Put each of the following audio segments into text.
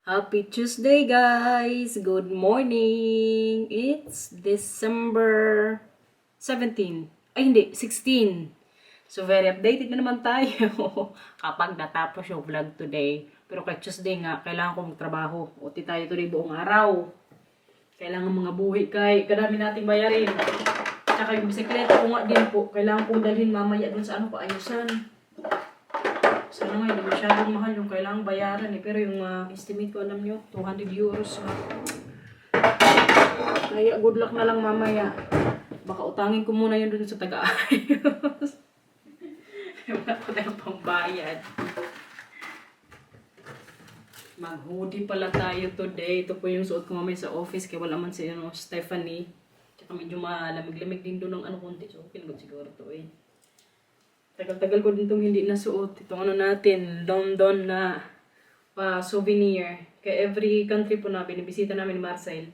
Happy Tuesday, guys! Good morning! It's December 17. Ay, hindi. 16. So, very updated na naman tayo kapag natapos yung vlog today. Pero kay Tuesday nga, kailangan ko magtrabaho. Uti tayo today buong araw. Kailangan mga buhay kay kadami nating bayarin. Tsaka yung bisikleta ko nga din po. Kailangan kong dalhin mamaya dun sa paayusan. Sana nga, hindi masyadong mahal yung kailangang bayaran eh. Pero yung estimate ko, alam nyo, 200 euros. Kaya good luck na lang mamaya. Baka utangin ko muna yun dun sa taga-ayos. Wala ko na yung pambayad. Mag-hoodie pala tayo today. Ito po yung suot ko mamaya sa office. Kaya wala man si Stephanie. Tsaka medyo malamig-lamig din doon ng konti. So, pinagod siguro to eh. Tagal-tagal ko din itong hindi nasuot. Itong natin, London na souvenir. Kaya every country po na binibisita namin ni Marcel,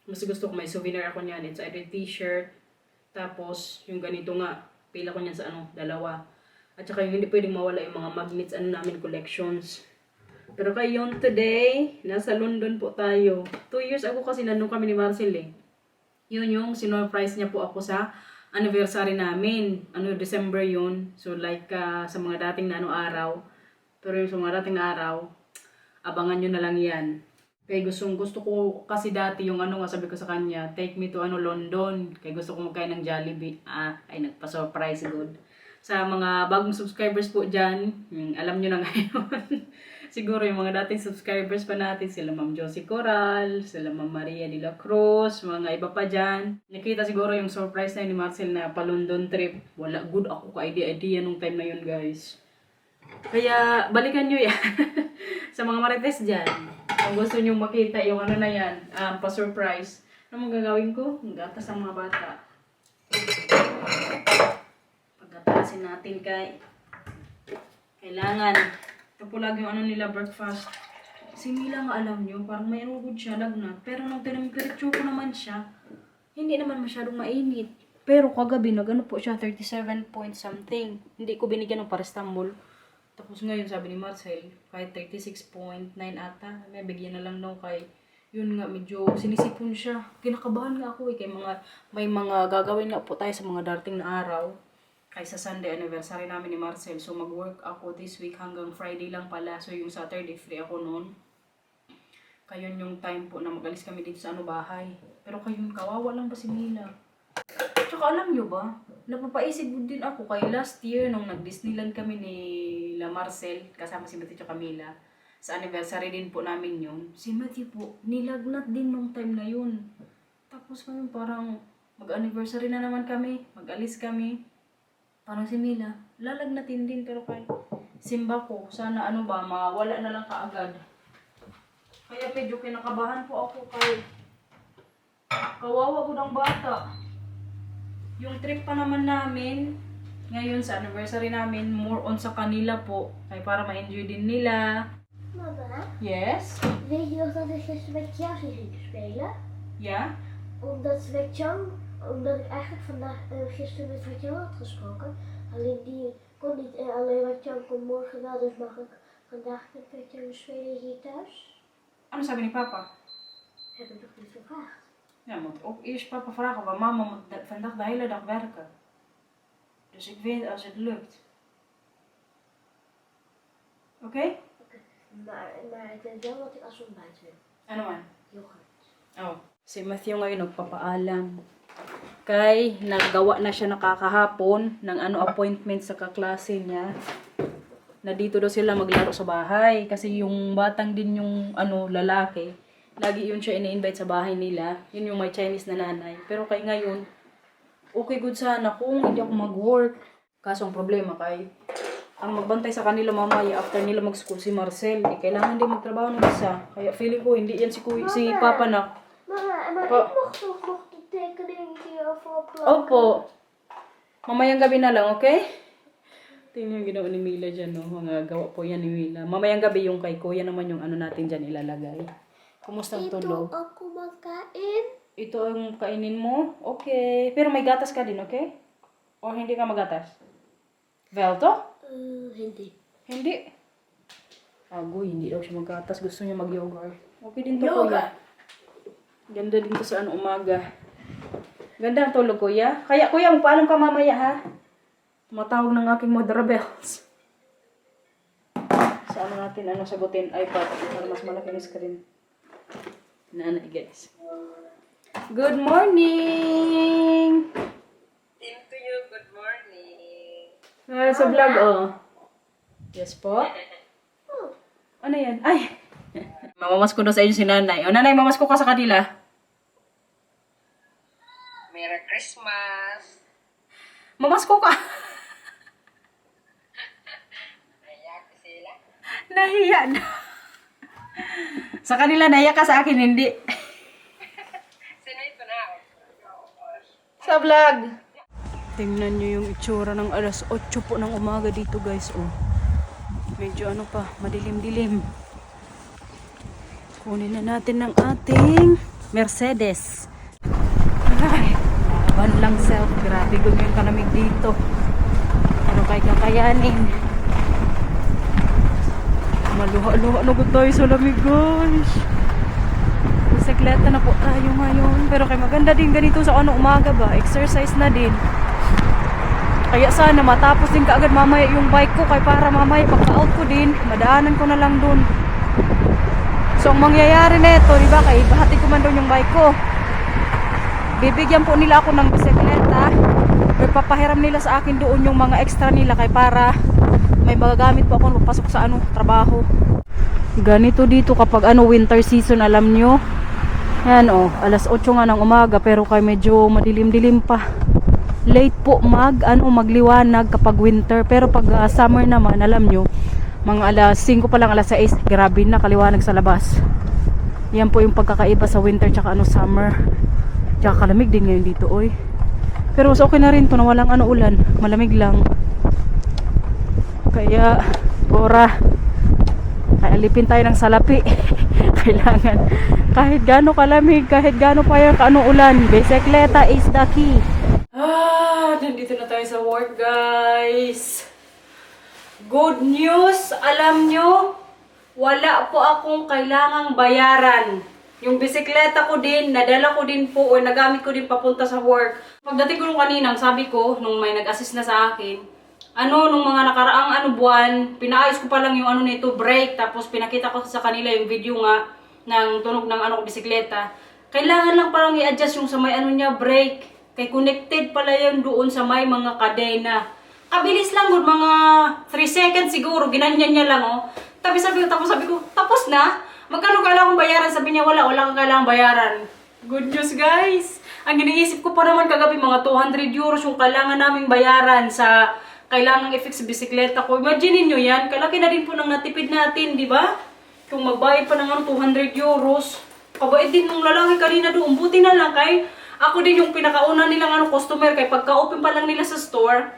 mas gusto ko may souvenir ako niyan. It's either t-shirt, tapos yung ganito nga, pila ko niyan sa dalawa. At saka yung hindi pwedeng mawala yung mga magnets, namin collections. Pero kayon today, nasa London po tayo. 2 years ago kasi nandun kami ni Marcel eh. Yun yung sinurprise niya po ako sa anniversary namin. December yun. So like sa mga dating na araw. Pero yung sa mga dating na araw, abangan nyo na lang yan. Kaya gusto ko kasi dati yung sabi ko sa kanya, take me to London. Kaya gusto ko magkain ng Jollibee. Ay nagpa-surprise good. Sa mga bagong subscribers po dyan, alam nyo na ngayon. Siguro yung mga dating subscribers pa natin, sila Ma'am Josie Coral, sila Ma'am Maria de la Cruz, mga iba pa dyan. Nakita siguro yung surprise na ni Marcel na pa-London trip. Wala, good ako ka-idea nung time na yun, guys. Kaya, balikan nyo yan. Sa mga marites dyan, kung gusto nyo makita yung na yan, pa-surprise, ano magagawin ko? Gatas ang mga bata. Pagkatasin natin kailangan. Ito po lagi yung nila breakfast. Si Mila nga alam nyo, parang may good siya, lagnat. Pero nung tinampiritso ko naman siya, hindi naman masyadong mainit. Pero kagabi, po siya, 37 point something. Hindi ko binigyan ng parastambol. Tapos ngayon, sabi ni Marcel, kahit 36.9 ata, may bigyan na lang daw kay, yun nga, medyo sinisipon siya. Kinakabahan nga ako kay may mga gagawin nga po tayo sa mga darating na araw. Kaysa Sunday anniversary namin ni Marcel. So mag-work ako this week hanggang Friday lang pala. So yung Saturday free ako noon. Kayon yung time po na mag-alis kami dito sa bahay. Pero kayon kawawa lang ba si Mila? Tsaka alam nyo ba, napapaisip din ako kay last year nung nag-Disneyland kami ni La Marcel kasama si Matthew at Camila. Sa anniversary din po namin yun. Si Matthew po, nilagnat din nung time na yun. Tapos ngayon parang mag-anniversary na naman kami. Mag-alis kami. Parang si Mila, lalagnatin din pero kay simba ko, sana mawala na lang kaagad. Kaya medyo kinakabahan po ako kay kawawa ko ng bata. Yung trip pa naman namin, ngayon sa anniversary namin, more on sa kanila po. Kaya para ma-enjoy din nila. Mama? Yes? Weet je nog dat ik gisteren met jou ging spelen? Ja? Omdat ik eigenlijk gisteren met Watjan had gesproken. Alleen die kon niet en alleen Watjan kon morgen wel. Dus mag ik vandaag met Watjan spelen hier thuis? Ano sabi ni Papa? Heb ik nog niet gevraagd. Ja, moet ook eerst Papa vragen, want mama moet vandaag de hele dag werken. Dus ik weet als het lukt. Oké? Oké. Maar ik weet wel wat ik als ontbijt wil. Ano man? Yoghurt. Oh. Si Matthew ngayon nagpapaalam. Kay naggawa na siya nakakahapon ng appointment sa kaklase niya. Na dito daw sila maglaro sa bahay. Kasi yung batang din yung lalaki. Lagi yun siya ini-invite sa bahay nila. Yun yung may Chinese na nanay. Pero kay ngayon, okay good sana kung hindi ako mag-work. Kaso ang problema kay ang magbantay sa kanila mamaya after nila mag-school si Marcel. Kailangan din magtrabaho ng isa. Kaya feeling ko hindi yan si Papa na. Mama, maar ik mocht toch nog de tekening hierover plakken? Opo. Mamayang gabi na lang, okay? Tingnan yung ginawa ni Mila dyan, no? Mga gawa po yan ni Mila. Mamayang gabi yung kay Kuya naman yung natin dyan ilalagay. Kumusta ang tulog? Ito ako magkain. Ito ang kainin mo? Okay. Pero may gatas ka din, okay? O hindi ka magatas? Velto? Hindi. Hindi. Agoy, hindi daw siya magkatas. Gusto niya mag-yoga. Okay din to, Yoga? kuya. Ganda din to sa umaga. Ganda ang tulog, kuya. Kaya, kuya, magpaalam ka mamaya, ha? Tumatawag ng aking mother bells. So, natin, sagutin? iPad. Para mas malaki yung screen. Nanay, guys. Good morning! Same to you, good morning. Sa vlog, oh. Yes po. Ano yan? Ay! Mamamas ko na sa inyo si nanay. O, nanay, mamas ko ka sa kanila. Merry Christmas. Mamas ko ka. Naiyak ko sila. Nahiya na. Sa kanila, nahiya ka, sa akin, hindi. Sino ito na? Sa vlog. Tingnan nyo yung itsura ng alas 8 po ng umaga dito, guys. Oh. Medyo madilim-dilim. Kunin na natin ng ating Mercedes. Ay, laban lang self. Grabe kung yung kanamig dito. Ano kay kakayanin? Maluha-luha na tayo sa lamig, guys. Bisikleta na po tayo ngayon. Pero kay maganda din ganito sa umaga ba? Exercise na din. Kaya sana matapos din kaagad mamaya yung bike ko. Kaya para mamaya pagka-out ko din, madaanan ko na lang dun. So ang mangyayari nito, di ba? Kaya bahati ko man doon yung bike ko. Bibigyan po nila ako ng bisikleta. Or papahiram nila sa akin doon yung mga extra nila. Kaya para may magagamit po ako papasok sa trabaho. Ganito dito kapag winter season, alam nyo. Yan alas 8 nga ng umaga pero kay medyo madilim-dilim pa. Late po magliwanag kapag winter, pero pag summer naman, alam nyo, mga alas 5 pa lang, alas 6, grabe na kaliwanag sa labas. Yan po yung pagkakaiba sa winter tsaka summer. Tsaka kalamig din ngayon dito, oy. Pero mas okay na rin to na walang ulan, malamig lang. Kaya alipin tayo ng salapi. Kailangan kahit gaano kalamig, kahit gaano pa yung ulan, bisikleta is the key. Nandito na tayo sa work, guys. Good news, alam nyo, wala po akong kailangang bayaran. Yung bisikleta ko din, nadala ko din po o nagamit ko din papunta sa work. Pagdating ko nung kaninang, sabi ko, nung may nag-assist na sa akin, nung mga nakaraang buwan, pinaayos ko pa lang yung nito, brake, tapos pinakita ko sa kanila yung video nga ng tunog ng bisikleta. Kailangan lang parang i-adjust yung sa may brake. Kay connected pala yun doon sa may mga kadena. Kabilis lang good, mga 3 seconds siguro, ginanyan niya lang Tapos sabi ko, tapos na? Magkano kailangan bayaran? Sabi niya, wala kang kailangan bayaran. Good news, guys. Ang iniisip ko pa naman kagabi, mga 200 euros yung kailangan naming bayaran sa kailangan i-fix bisikleta ko. Imagine niyo yan, kalaki na din po ng natipid natin, di ba? Kung magbayad pa ng 200 euros. Kabait din ng lalaki kanina doon. Buti na lang kay ako din yung pinakauna nilang customer. Kay pagka-open pa lang nila sa store,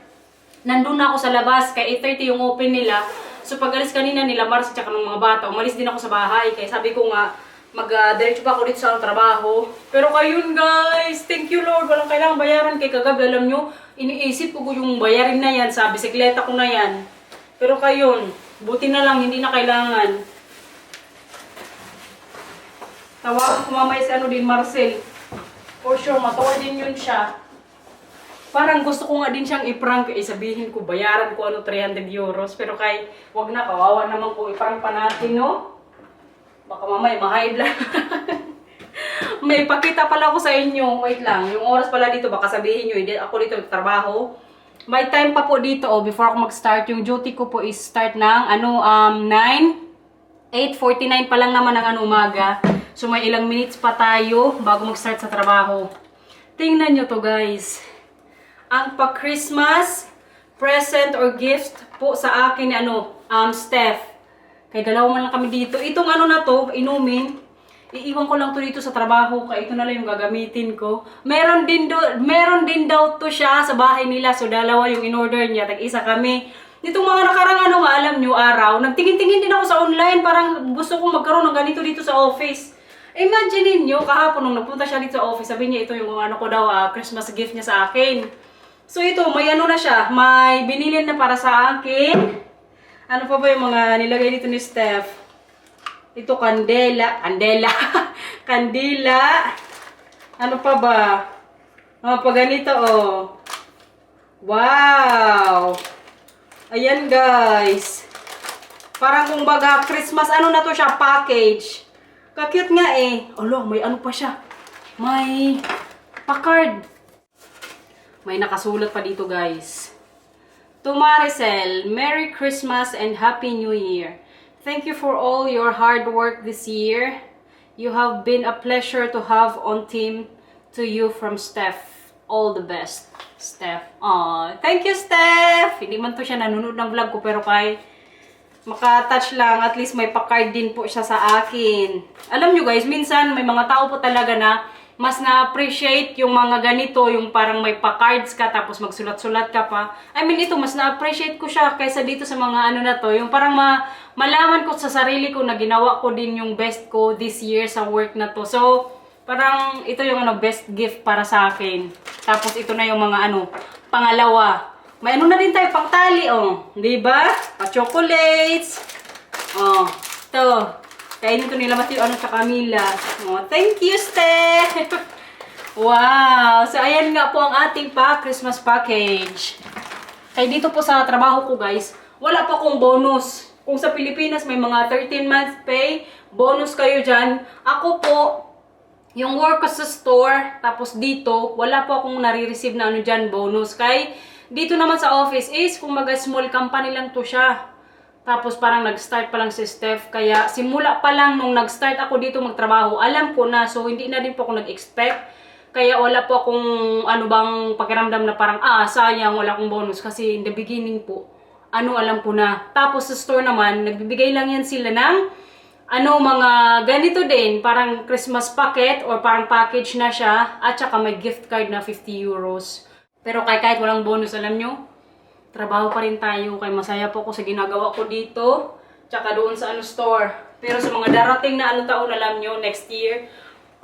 nandun na ako sa labas. Kay 8:30 yung open nila. So pag alis kanina nila, Mars at ng mga bata, umalis din ako sa bahay. Kaya sabi ko nga, mag-diretso pa ako dito sa trabaho. Pero kayun, guys, thank you Lord. Walang kailangang bayaran. Kay kagabi, alam nyo, iniisip ko yung bayarin na yan sa bisikleta ko na yan. Pero kayun, buti na lang, hindi na kailangan. Tawagan ko mamaya si Marcel. For sure, matawa din yun siya. Parang gusto ko nga din siyang i-prank. Sabihin ko, bayaran ko 300 euros. Pero wag na, kawawa naman ko i-prank pa natin, no? Baka mamaya, ma-high blood. May pakita pala ko sa inyo. Wait lang, yung oras pala dito, baka sabihin nyo, ako dito trabaho. May time pa po dito, before ako mag-start. Yung duty ko po is start ng 8:49 pa lang naman ng umaga. So may ilang minutes pa tayo bago mag-start sa trabaho. Tingnan nyo to, guys. Ang pa-Christmas present or gift po sa akin ni Steph. Kaya dalawa man lang kami dito. Itong na to, inumin. Iiwan ko lang to dito sa trabaho. Kaya ito na lang yung gagamitin ko. Meron din daw to siya sa bahay nila. So dalawa yung in-order niya. Tag-isa kami. Nitong mga nakarang alam nyo, araw, nagtingin-tingin din ako sa online. Parang gusto kong magkaroon ng ganito dito sa office. Imagine niyo kahapon nung nagpunta siya dito sa office, sabi niya ito yung ko daw, Christmas gift niya sa akin. So ito, may na siya. May binili na para sa akin. Ano pa ba yung mga nilagay dito ni Steph? Ito, kandela. Kandela. Kandila. Ano pa ba? Pa ganito, oh. Wow! Ayan, guys. Parang kumbaga, Christmas, ano na to siya, package. Kakute nga eh. Alo, may ano pa siya. May pa-card. May nakasulat pa dito, guys. To Maricel, Merry Christmas and Happy New Year. Thank you for all your hard work this year. You have been a pleasure to have on team. To you from Steph. All the best, Steph. Aww. Thank you, Steph! Hindi man to siya nanonood ng vlog ko, pero kay makatouch lang, at least may pa-card din po siya sa akin. Alam nyo guys, minsan may mga tao po talaga na mas na-appreciate yung mga ganito, yung parang may pa-cards ka, tapos magsulat-sulat ka pa. I mean, ito, mas na-appreciate ko siya kaysa dito sa mga ano na to, yung parang malaman ko sa sarili ko na ginawa ko din yung best ko this year sa work na to. So, parang ito yung ano, best gift para sa akin. Tapos ito na yung mga ano, pangalawa. May ano na din tayo, pangtali, oh. Diba? Pa-chocolates. Oh, ito. Kainin ko nila Matthew, ano, sa Camila. Oh, thank you, Steph! Wow! So, ayan nga po ang ating Christmas package. Kaya dito po sa trabaho ko, guys, wala pa akong bonus. Kung sa Pilipinas may mga 13-month pay, bonus kayo dyan. Ako po, yung work ko sa store, tapos dito, wala po akong nare-receive na ano dyan, bonus. Kaya dito naman sa office is, kung small company lang to siya. Tapos parang nag-start pa lang si Steph. Kaya simula pa lang nung nag-start ako dito magtrabaho, alam ko na. So hindi na din po ako nag-expect. Kaya wala po akong ano bang pakiramdam na parang sayang, wala akong bonus. Kasi in the beginning po, alam ko na. Tapos sa store naman, nagbibigay lang yan sila ng mga ganito din. Parang Christmas packet or parang package na siya. At saka may gift card na 50 euros. Pero kahit walang bonus, alam nyo, trabaho pa rin tayo. Kaya masaya po ako sa ginagawa ko dito. Tsaka doon sa store. Pero sa mga darating na taon, alam nyo, next year,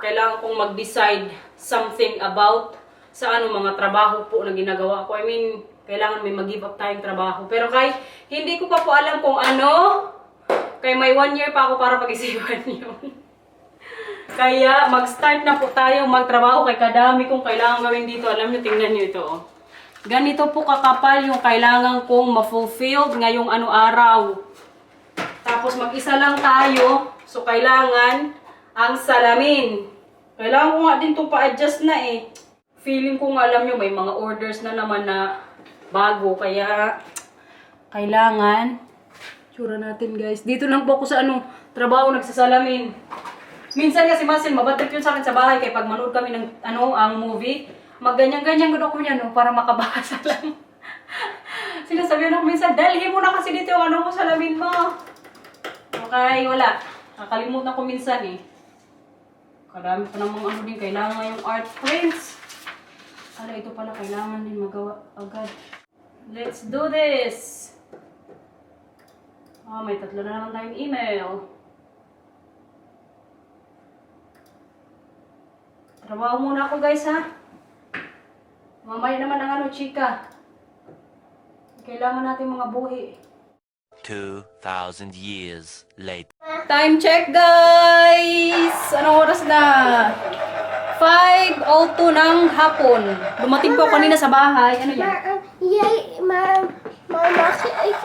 kailangan kong mag-decide something about sa mga trabaho po na ginagawa ko. I mean, kailangan may mag-give up tayong trabaho. Pero kahit hindi ko pa po alam kung kaya may 1 year pa ako para pag-isipan yun. Kaya mag-start na po tayo magtrabaho. Kaya kadami kong kailangan gawin dito. Alam nyo, tingnan nyo ito, oh. Ganito po kakapal yung kailangan kong ma-fulfilled ngayong araw. Tapos mag-isa lang tayo. So, kailangan ang salamin. Kailangan ko nga din itong pa-adjust na eh. Feeling ko nga, alam nyo, may mga orders na naman na bago. Kaya, kailangan, tsura natin guys. Dito lang po ako sa trabaho nagsasalamin. Minsan kasi Marcel, mabatrip yun sa akin sa bahay. Kaya pag manood kami ng ang movie, magganyan-ganyan ko niya para makabasa lang. Sinasabihan ako minsan, dalhin mo na kasi dito yung salamin mo. Okay, wala. Nakalimutan ko minsan eh. Karami pa namang din, kailangan yung art prints. Ito pala, kailangan din magawa agad. Let's do this! May 3 na naman tayong email. Trabaho muna ako guys ha. Mamaya naman ang chika. Kailangan natin mga buhi. 2,000 years later. Time check guys! Anong oras na? 5:02 ng hapon. Dumating po kanina sa bahay. Ano yan? Maar mag ik,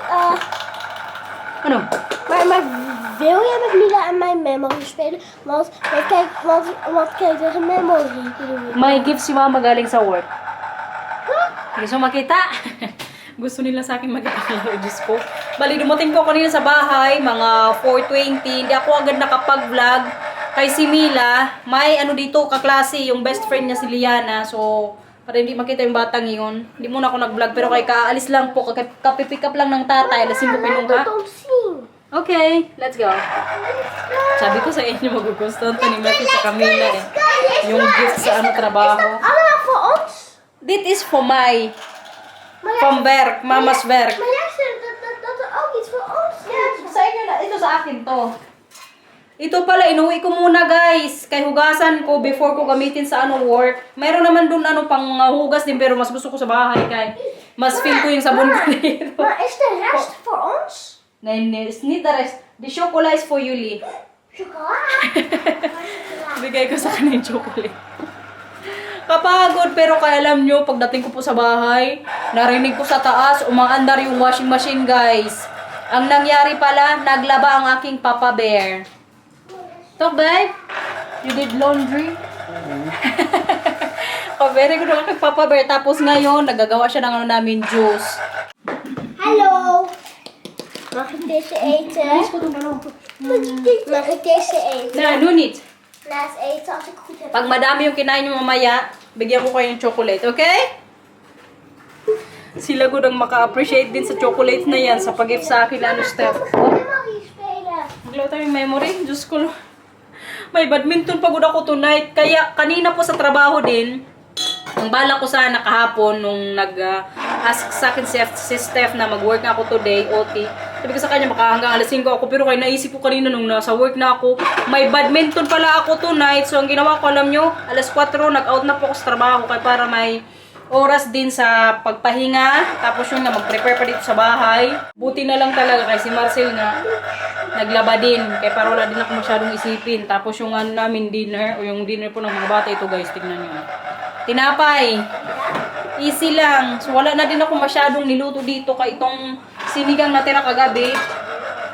Ano? maar wil jij met Mila en mijn memory spelen? Want kijk, er is een memory. May gift si mama galing sa work. Gusto makita? Gusto nila sa akin makita. Diyos ko. Bali, dumating po kanina sa bahay, mga 4:20. Hindi ako agad nakapag-vlog. Kay si Mila, may dito, kaklase, yung best friend niya si Liana. So, para hindi makita yung batang yun. Hindi muna ako nag-vlog. Pero kay kaalis lang po, kapipick up lang ng tatay. Alasin mo pinungha. Okay, let's go. Sabi ko sa inyo, magugustuhan to ni Matthew sa Camila eh. Yung gift sa trabaho. Allemaal voor ons? This is for my... From werk, mama's werk. Maar jij zegt dat er ook iets voor ons is. Sa inyo na, ito sa akin to. Ito pala, inuwi ko muna guys. Kay hugasan ko before ko gamitin sa work. Mayroon naman dun pang hugas din, pero mas gusto ko sa bahay kay mas feel ko yung sabon ko dito. Maar is de rest voor ons? Nein, need the rest. The chocolate is for you, Lee. Chocolade. Bigay ko sa kanya yung chocolate. Kapagod, pero kaya alam nyo, pagdating ko po sa bahay, narinig ko sa taas, umaandar yung washing machine, guys. Ang nangyari pala, naglaba ang aking Papa Bear. Talk, babe? You did laundry? Oh, very good ang aking Papa Bear. Tapos ngayon, nagagawa siya ng ano namin, juice. Hallo. Mag ik deze eten? Mag ik deze eten? Na, nunit. Na het eten als ik goed heb. Pag madami yung kinain nyo mamaya, bigyan ko kayo ng chocolate, okay? Sila gudang maka-appreciate din sa chocolate na yan sa pag-gift sa akin, ano, Steph. Oh, Memory spelen. maglaw tayong memory. Diyos ko. May badminton pagod ako tonight. Kaya kanina po sa trabaho din, ang bala ko sana kahapon nung nag-ask sa akin si Steph na mag-work na ako today, OT. Sabi ko sa kanya, baka hanggang alas 5 ako. Pero kaya naisip ko kanina nung nasa work na ako, may badminton pala ako tonight. So, ang ginawa ko, alam nyo, alas 4, nag-out na po ako sa trabaho. Kaya para may oras din sa pagpahinga. Tapos yun nga, mag-prepare pa dito sa bahay. Buti na lang talaga kasi si Marcel nga, naglaba din. Kaya para wala din ako masyadong isipin. Tapos yung ano namin dinner, o yung dinner po ng mga bata, ito guys, tignan nyo. Tinapay. Easy lang. So, wala na din ako masyadong niluto dito. Kaya itong sinigang na tira kagabi,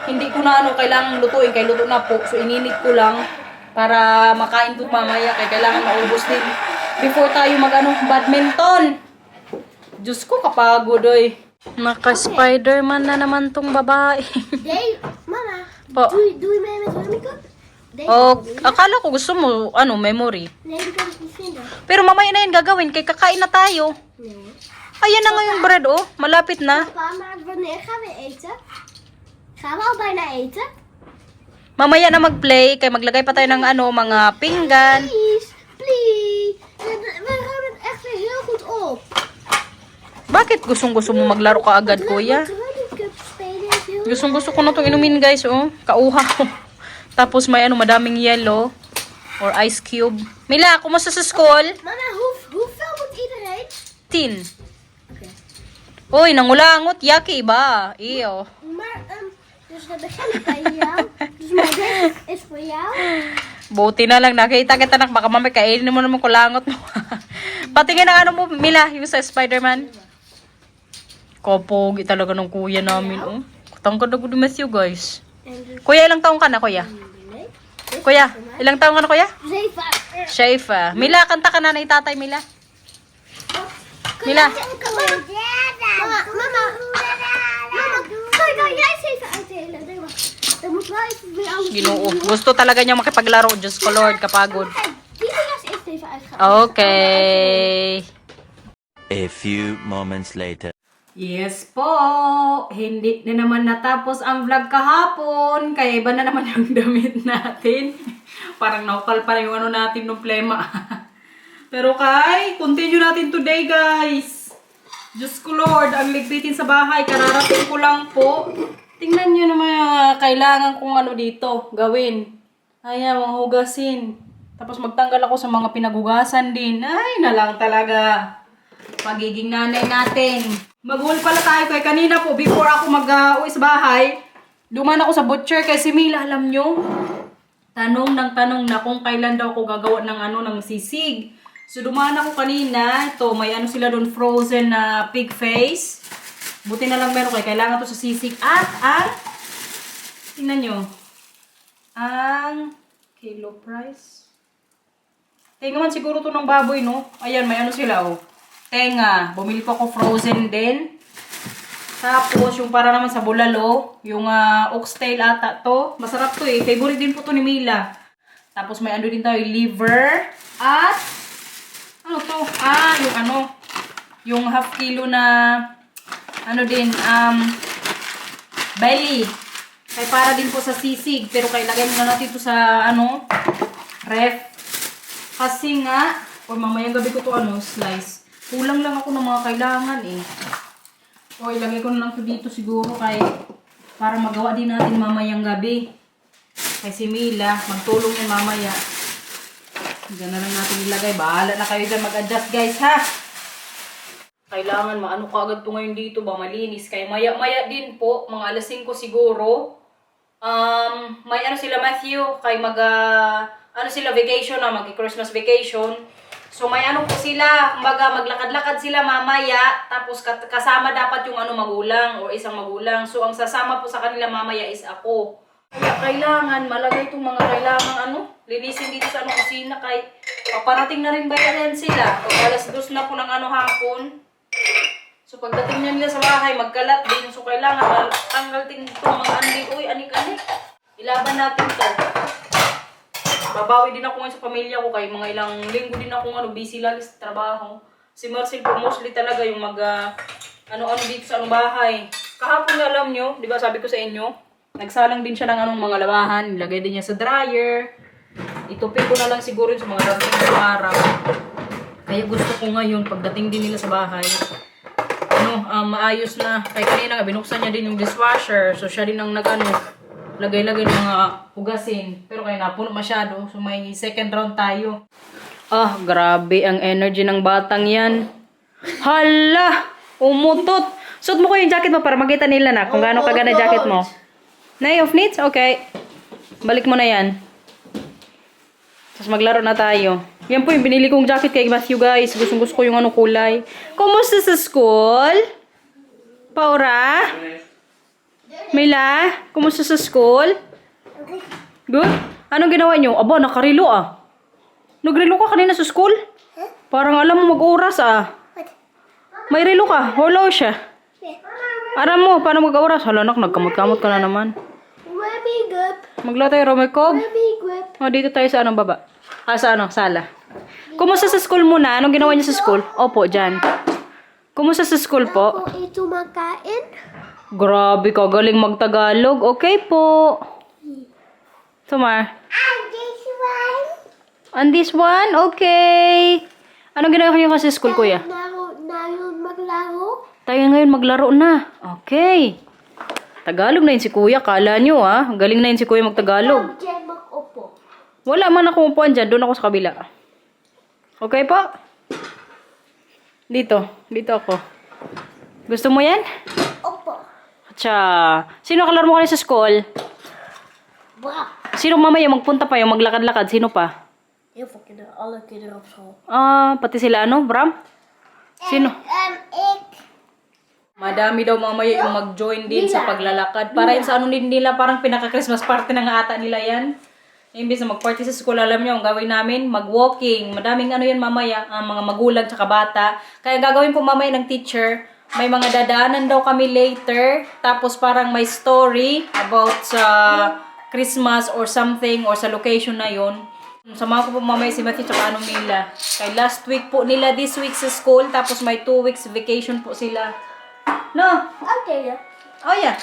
hindi ko na kailangan lutuin. Kaya luto na po. So, ininit ko lang para makain po mamaya. Kaya kailangan maubos din. Before tayo badminton. Diyos ko, kapagod oy. Naka-Spider-Man na naman tong babae. Nee, mama. Po. Doe je mee met Rummikub? Deze Oh, wil je? akala ko gusto mo, memory. Nee, die kan ik niet vinden. Pero mamaya na yun gagawin, kay kakain na tayo. Nee. Ayan na nga yung bread, oh. Malapit na. Papa, maar wanneer gaan we eten? Gaan we al bijna eten? Mamaya na mag-play, kay maglagay pa tayo ng mga pinggan. Please, please. We ruimen het echt weer heel goed op. Bakit gustong-gusto mo maglaro ka agad, kuya? Rummikub spelen is heel Gustong-gusto ko na itong inumin, guys, oh. Kauha ko. Tapos may madaming yellow or ice cube. Mila, kumusta sa school? Mama, hoeveel moet iedereen? 10. Oké. Uy, nangulangot. Yaki ba? Iyo. Maar, dus dan begin ik bij jou. Dus mijn deze is voor jou. Buti na lang nakita kita nak baka mamay kainin mo naman kulangot mo. Patingin ang mo, Mila, yung sa Spider-Man. Kapogi talaga ng kuya namin, oh. Tangkad na gudumas yun, guys. En dus Kuya, ilang taong ka na, kuya? nee. Kuya, ilang taong ka na, kuya? 7. Shaifa. Mila, kanta ka na na itatay, Mila. Mila. Mama, kan jij eens even uitdelen? Nee, wacht. Dan moet wel even weer alles Ginoo. Gusto talaga niya makipaglaro. Diyos ko, Lord, kapagod. Die wil jij eens even uitgaan. Okay. A few moments later. Yes po. Hindi na naman natapos ang vlog kahapon. Kaya iba na naman yung damit natin. Parang naukal pa yung natin ng plema. Pero continue natin today, guys. Diyos ko, Lord, ang ligpitin sa bahay. Kararating ko lang po. Tingnan nyo naman yung kailangan kong dito gawin. Ayan, mga hugasin. Tapos magtanggal ako sa mga pinagugasan din. Ay, na lang talaga. Pagiging nanay natin. Mag-haul pala tayo kay kanina po. Before ako mag-uwi sa bahay, duman ako sa butcher kay si Mila, alam nyo. Tanong na kung kailan daw ako gagawa ng sisig. So, dumaan ako kanina. Ito, may sila doon frozen na pig face. Buti na lang meron kayo. Kailangan to sa sisig. At tingnan nyo. Ang kilo price. Tingnan siguro to ng baboy, no? Ayan, may sila, oh. Tenga. Bumili po ako frozen din. Tapos, yung para naman sa bulalo, yung oxtail ata to. Masarap to eh. Favorite din po to ni Mila. Tapos, may din tayo, liver. At, ano to? Yung half kilo na, belly. Kaya para din po sa sisig. Pero kailangan na natin ito sa, ref. Kasi nga, o mamayang gabi ko to, slice. Kulang lang ako ng mga kailangan eh. O ilagay ko na lang ito dito siguro para magawa din natin mamayang gabi. Kay si Mila, magtulong yan mamaya. Diyan na lang natin ilagay. Bahala na kayo dyan mag-adjust, guys, ha? Kailangan maano ka agad po ngayon dito ba, malinis. Kaya maya-maya din po, mga alas 5 siguro. May ano sila Matthew, kay ano sila vacation na, mag-Christmas vacation. So may ano po sila, kumbaga maglakad-lakad sila mamaya, tapos kasama dapat yung ano magulang o isang magulang. So ang sasama po sa kanila mamaya is ako. Kaya kailangan malagay itong mga kailangan linisin dito sa kusina kay paparating na rin ba yan sila. Pag alas 2 na po ng hapon. So pagdating niya nila sa bahay, magkalat din. So kailangan tanggal din itong mga uy, anik-anik. Ilaban natin to. Babawi din ako ngayon sa pamilya ko kay mga ilang linggo din ako busy lagi sa trabaho. Si Marcel po mostly talaga yung ano dito sa bahay. Kahapon na alam nyo, di ba sabi ko sa inyo, nagsalang din siya ng mga labahan, nilagay din niya sa dryer. Itupin ko na lang siguro sa mga dating ng araw. Kaya gusto ko ngayon, pagdating din nila sa bahay, maayos na. Kaya kanina nga, binuksan niya din yung dishwasher. So, siya din ang lagay-lagay ng mga hugasin. Pero kaya napuno masyado. So, may second round tayo. Grabe ang energy ng batang yan. Hala! Umutot! Suot mo ko yung jacket mo para makita nila na kung gaano kagana jacket mo. Nay, off needs? Okay. Balik mo na yan. Tapos maglaro na tayo. Yan po yung binili kong jacket kay Matthew, guys. Gusto ko yung kulay. Kumusta sa school? Paura? Mila? Kumusta sa school? Good? Anong ginawa niyo? Aba, nakarilo Nagrilo ka kanina sa school? Parang alam mo mag-oras May rilo ka? Hello siya. Aram mo, paano mag-oras? Hala, nagkamot-kamot ka na naman. Maglaro tayo, Romecob? Dito tayo sa baba. Sa sala. Kumusta sa school muna? Anong ginawa niya sa school? Opo, dyan. Kumusta sa school po? Ako ito makain. Grabe ka, galing magtagalog. Okay po. Sumar. And this one. And this one? Okay. Anong ginawa niyo sa school, kuya? Maglaro. Tayo ngayon maglaro na. Okay. Tagalog na yun si kuya. Kala nyo galing na yun si kuya magtagalog. Diyan mag-upo. Wala man ako upuan dyan. Doon ako sa kabila. Okay po? Dito. Dito ako. Gusto mo yan? Opo. Atsa. Sino kalaro mo kanina sa school? Bra. Sino mamaya magpunta pa yung maglakad-lakad? Sino pa? Heel veel kinderen. Alle kinderen op school. Pati sila Bram? Sino? Ik. Madami daw mamaya yung mag-join din sa paglalakad. Para yun sa nila, parang pinaka-Christmas party na nga ata nila yan. Imbis na mag-party sa school, alam niyo, ang gawin namin, mag-walking. Madaming yan mamaya, mga magulang tsaka bata. Kaya gagawin po mamaya ng teacher, may mga dadaanan daw kami later. Tapos parang may story about sa Christmas or something or sa location na yon. Sama ko po mamaya si Matthew tsaka nila. Kaya last week po nila this week sa school. Tapos may 2 weeks vacation po sila. No? Okay. Oh yeah.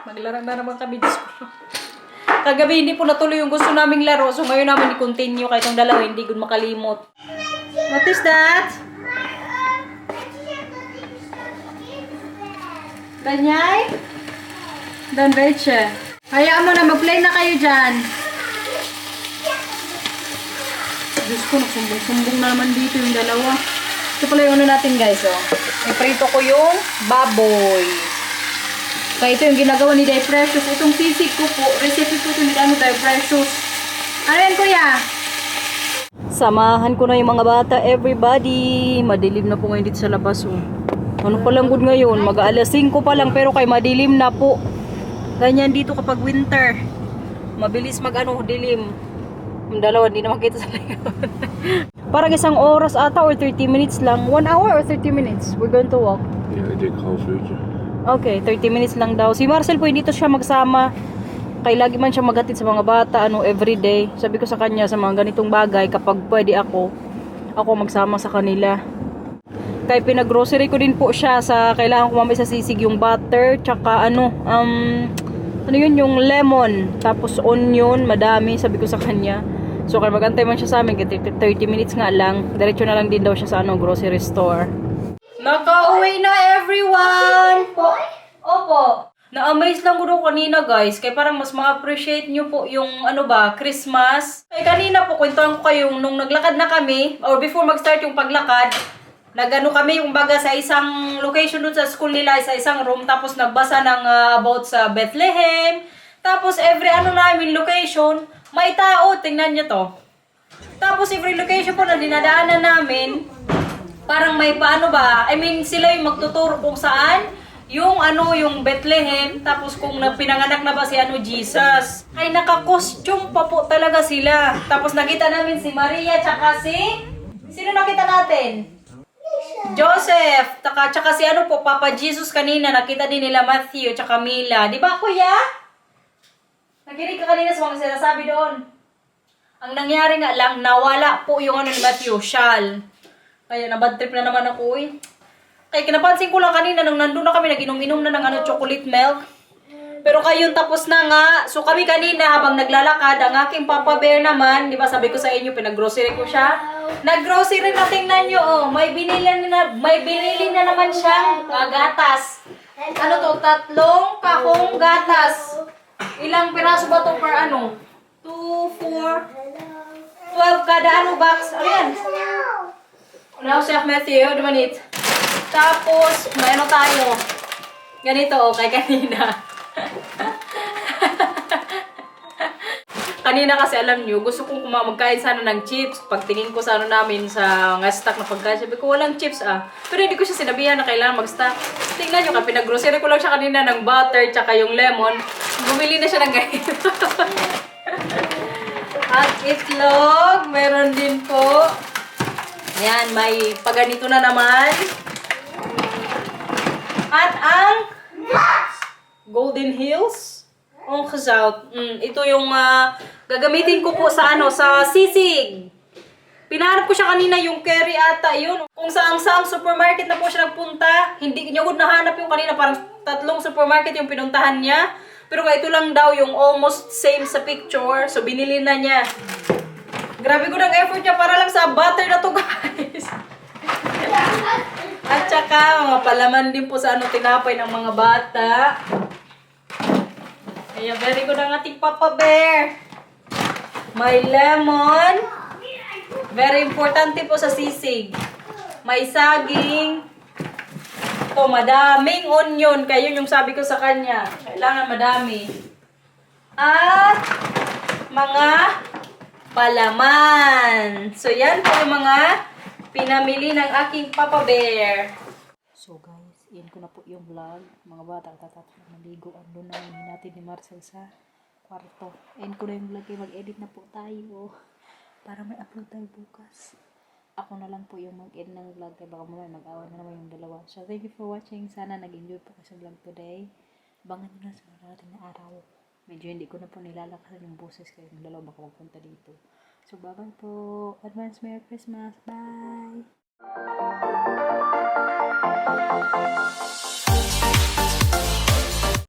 Maglaro na naman kami Diyos ko. Kagabi hindi po natuloy yung gusto naming laro. So ngayon namin i-continue. Kahit yung dalawa hindi ko makalimot. What is that? Danyay? Don Beche. Hayaan mo na. Mag-play na kayo dyan. Diyos ko, nagsumbong-sumbong naman dito yung dalawa. Ito pala yung natin guys, Iprito ko yung baboy. Kaya ito yung ginagawa ni Day Precious. Itong sisig ko po, recipe po ito ni Day Precious. Ano yan, kuya? Samahan ko na yung mga bata, everybody. Madilim na po ngayon dito sa labas, Ano pa lang good ngayon? Mag-alas 5 pa lang, pero kay madilim na po. Ganyan dito kapag winter. Mabilis dilim. Yung dalawa, hindi na makita sa layon. Parang isang oras ata or 30 minutes lang. 1 hour or 30 minutes? We're going to walk. Ja, ik denk half uurtje. Okay, 30 minutes lang daw. Si Marcel po, hindi to siya magsama. Kaya lagi man siya maghatid sa mga bata, everyday. Sabi ko sa kanya, sa mga ganitong bagay, kapag pwede ako magsama sa kanila. Kaya pinag-grocery ko din po siya sa, kailangan ko mamaya sa sisig yung butter, tsaka yung lemon, tapos onion, madami, sabi ko sa kanya. So, kaya magantay man siya sa amin, 30 minutes nga lang. Diretso na lang din daw siya sa grocery store. Nakauwi na everyone! Opo. Na-amaze lang ko daw kanina guys. Kaya parang mas ma-appreciate nyo po yung Christmas. Kaya kanina po, kwentuhan ko kayo nung naglakad na kami, or before mag-start yung paglakad, Nagano kami, kumbaga sa isang location doon sa school nila, sa isang room, tapos nagbasa ng about sa Bethlehem. Tapos every namin location, may tao, tingnan nyo to. Tapos every location po na dinadaanan namin, parang may paano ba, sila yung magtuturo kung saan, yung yung Bethlehem, tapos kung pinanganak na ba si Jesus. Ay naka-costume pa po talaga sila. Tapos nakita namin si Maria, tsaka sino nakita natin? Joseph, tsaka si po, Papa Jesus kanina, nakita din nila Matthew, tsaka Mila. Di ba, kuya? Nakinig ka kanina sa mga sinasabi doon. Ang nangyari nga lang, nawala po yung ni Matthew, Shal. Kaya nabad trip na naman ako eh. Kaya kinapansin ko lang kanina nung nandun na kami, nag-inom-inom na ng chocolate milk. Pero kayon tapos na nga. So kami kanina habang naglalakad, ang aking Papa Bear naman, di ba sabi ko sa inyo, pinag-grocery ko siya. Nag-grocery na, tingnan nyo, oh. May binili na naman siyang gatas. Ano to? 3 kahong gatas. Ilang piraso ba to per 2, 4, 12 kada box. Ano yan? Now, Chef Matthew, dumanit. Tapos, may tayo. Ganito, okay, kanina. Kanina kasi alam nyo, gusto kong magkain sana ng chips. Pagtingin ko sa namin sa stock na pagkain, sabi ko walang chips Pero hindi ko siya sinabihan na kailangan mag-stock. Tingnan nyo, pinag-grocery ko lang siya kanina ng butter tsaka yung lemon. Bumili na siya ng ganito. At itlog, meron din po. Ayan, may paganito na naman. At ang Golden Hills. Ongezout. Ito yung gagamitin ko po sa sa sisig. Pinahanap ko siya kanina yung curry ata yun. Kung saang supermarket na po siya nagpunta. Hindi niya nahanap yung kanina. Parang 3 supermarket yung pinuntahan niya. Pero ito lang daw yung almost same sa picture. So binili na niya. Grabe ko ng effort niya para lang sa butter na to guys. At saka mga palaman din po sa tinapay ng mga bata. Ayan, very good ang ating Papa Bear. May lemon. Very importante po sa sisig. May saging. Ito, madaming onion. Kaya yung sabi ko sa kanya. Kailangan madami. At mga palaman. So, yan po yung mga pinamili ng aking Papa Bear. So, guys, yan ko na po yung vlog. Mga bata, tatatapos na maligo. Ando na yun natin ni Marcel sa kwarto. Yan ko na yung vlog. Mag-edit na po tayo. Para may upload tayo bukas. Ako na lang po yung mag-edit ng vlog. Kaya baka mamaya mag-awan na naman yung dalawa. So, thank you for watching. Sana nag-enjoy po kayo sa vlog today. Abangan nyo na sa darating na araw. Medyo hindi ko na po nilalakasan yung boses kaya yung dalawa baka magpunta dito. So, bye-bye po. Advance Merry Christmas. Bye!